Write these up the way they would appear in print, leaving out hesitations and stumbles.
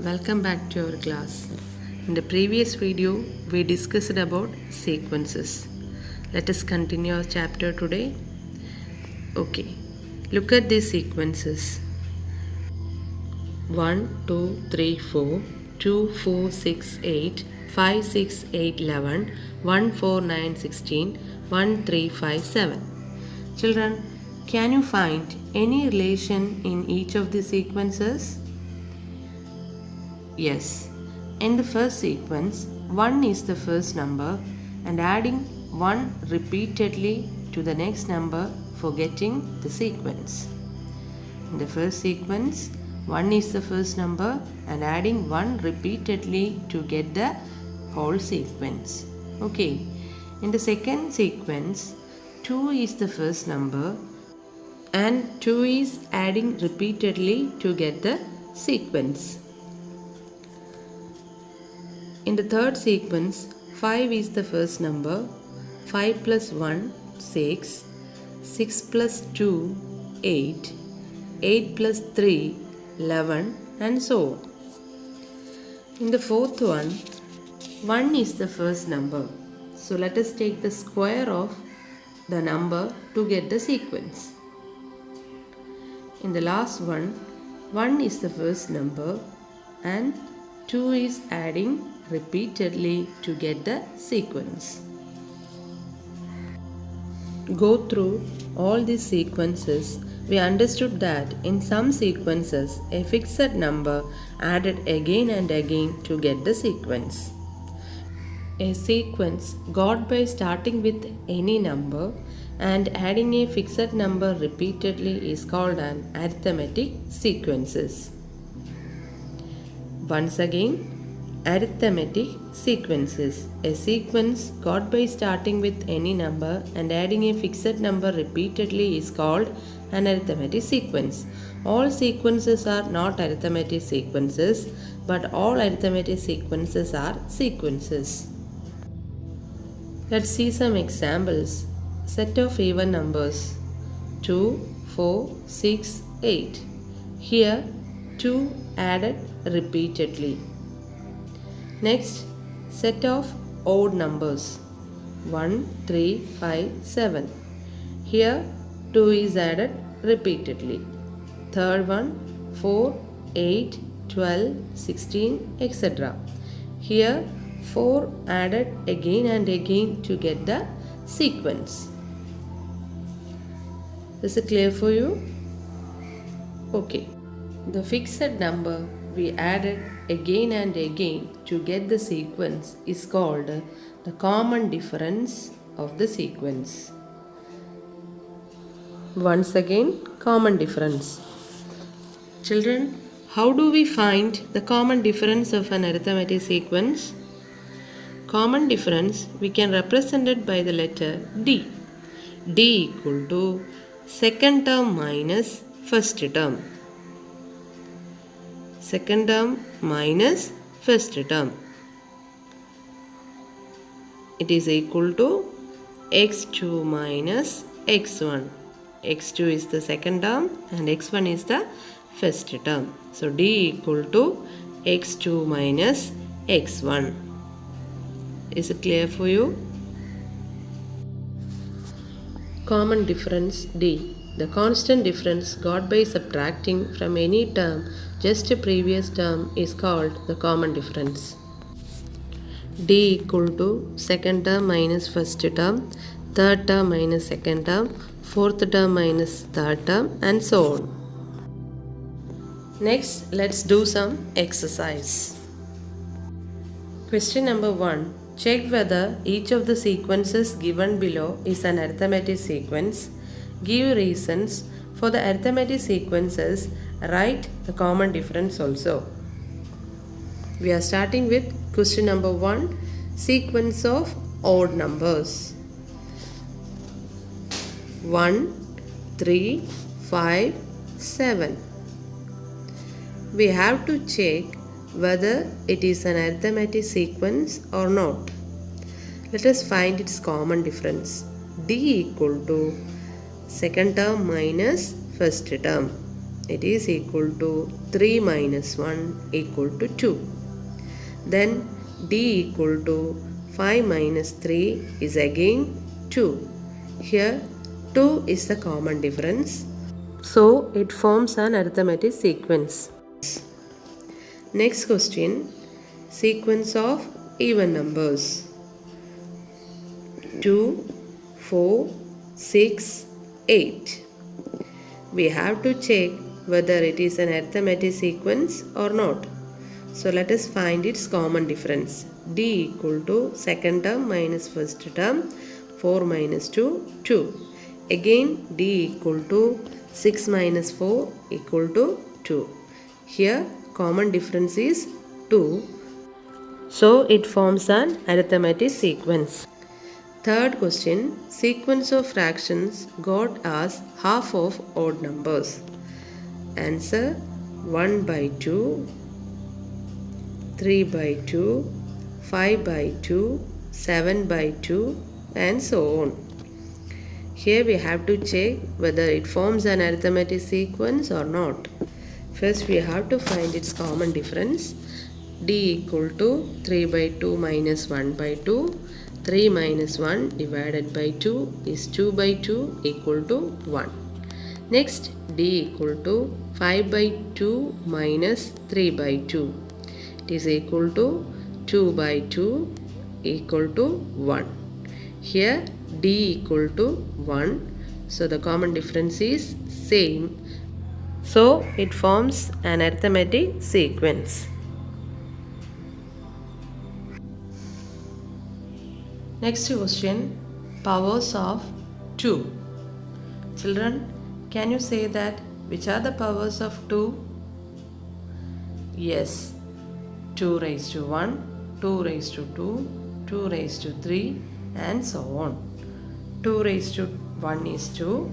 Welcome back to our class. In the previous video, we discussed about sequences. Let us continue our chapter today. Okay, look at these sequences. 1, 2, 3, 4, 2, 4, 6, 8, 5, 6, 8, 11, 1, 4, 9, 16, 1, 3, 5, 7. Children, can you find any relation in each of the sequences? Yes. In the first sequence, 1 is the first number and adding 1 repeatedly to the next number for getting the sequence. In the first sequence, 1 is the first number and adding 1 repeatedly to get the whole sequence. Okay. In the second sequence, 2 is the first number and 2 is adding repeatedly to get the sequence. In the third sequence, 5 is the first number, 5 plus 1, 6, 6 plus 2, 8, 8 plus 3, 11 and so on. In the fourth one, 1 is the first number. So let us take the square of the number to get the sequence. In the last one, 1 is the first number and 2 is adding repeatedly to get the sequence. Go through all these sequences. We understood that in some sequences a fixed number added again and again to get the sequence. A sequence got by starting with any number and adding a fixed number repeatedly is called an arithmetic sequences. Once again, arithmetic sequences. A sequence got by starting with any number and adding a fixed number repeatedly is called an arithmetic sequence. All sequences are not arithmetic sequences, but all arithmetic sequences are sequences. Let's see some examples. Set of even numbers 2, 4, 6, 8. Here 2 added repeatedly. Next, set of odd numbers 1, 3, 5, 7. Here 2 is added repeatedly. Third one 4, 8, 12, 16, etc. Here 4 added again and again to get the sequence. Is it clear for you? Okay. The fixed number we added again and again to get the sequence is called the common difference of the sequence. Once again, common difference. Children, how do we find the common difference of an arithmetic sequence? Common difference we can represent it by the letter D. D equal to second term minus first term. Second term minus first term. It is equal to x2 minus x1. x2 is the second term and x1 is the first term. So D equal to x2 minus x1. Is it clear for you? Common difference D. The constant difference got by subtracting from any term just a previous term is called the common difference. D equal to second term minus first term, third term minus second term, fourth term minus third term and so on. Next, let's do some exercise. Question number 1. Check whether each of the sequences given below is an arithmetic sequence. Give reasons for the arithmetic sequences. Write the common difference also. We are starting with question number 1. Sequence of odd numbers. 1, 3, 5, 7. We have to check whether it is an arithmetic sequence or not. Let us find its common difference. D equal to second term minus first term. it is equal to 3 minus 1 equal to 2. Then D equal to 5 minus 3 is again 2. Here 2 is the common difference, so it forms an arithmetic sequence. Next question, sequence of even numbers. 2, 4, 6, 8. We have to check whether it is an arithmetic sequence or not. So let us find its common difference. D equal to second term minus first term, 4 minus 2, 2. Again D equal to 6 minus 4 equal to 2. Here common difference is 2. So it forms an arithmetic sequence. Third question, sequence of fractions got as half of odd numbers. Answer 1 by 2, 3 by 2, 5 by 2, 7 by 2 and so on. Here we have to check whether it forms an arithmetic sequence or not. First we have to find its common difference. D equal to 3 by 2 minus 1 by 2. 3 minus 1 divided by 2 is 2 by 2 equal to 1. Next D equal to 5 by 2 minus 3 by 2. It is equal to 2 by 2 equal to 1. Here D equal to 1. So the common difference is same. So it forms an arithmetic sequence. Next question, powers of 2. Children, can you say that which are the powers of 2? Yes, 2 raised to 1, 2 raised to 2, 2 raised to 3 and so on. 2 raised to 1 is 2,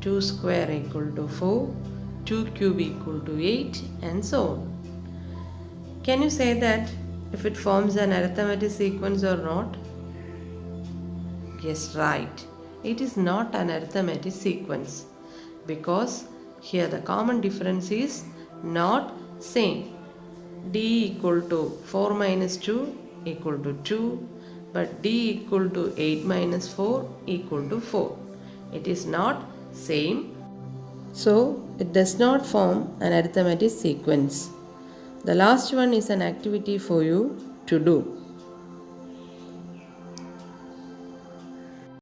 2 square equal to 4, 2 cube equal to 8 and so on. Can you say that if it forms an arithmetic sequence or not? Yes, right. It is not an arithmetic sequence because here the common difference is not same. D equal to 4 minus 2 equal to 2, but D equal to 8 minus 4 equal to 4. It is not same, so it does not form an arithmetic sequence. The last one is an activity for you to do.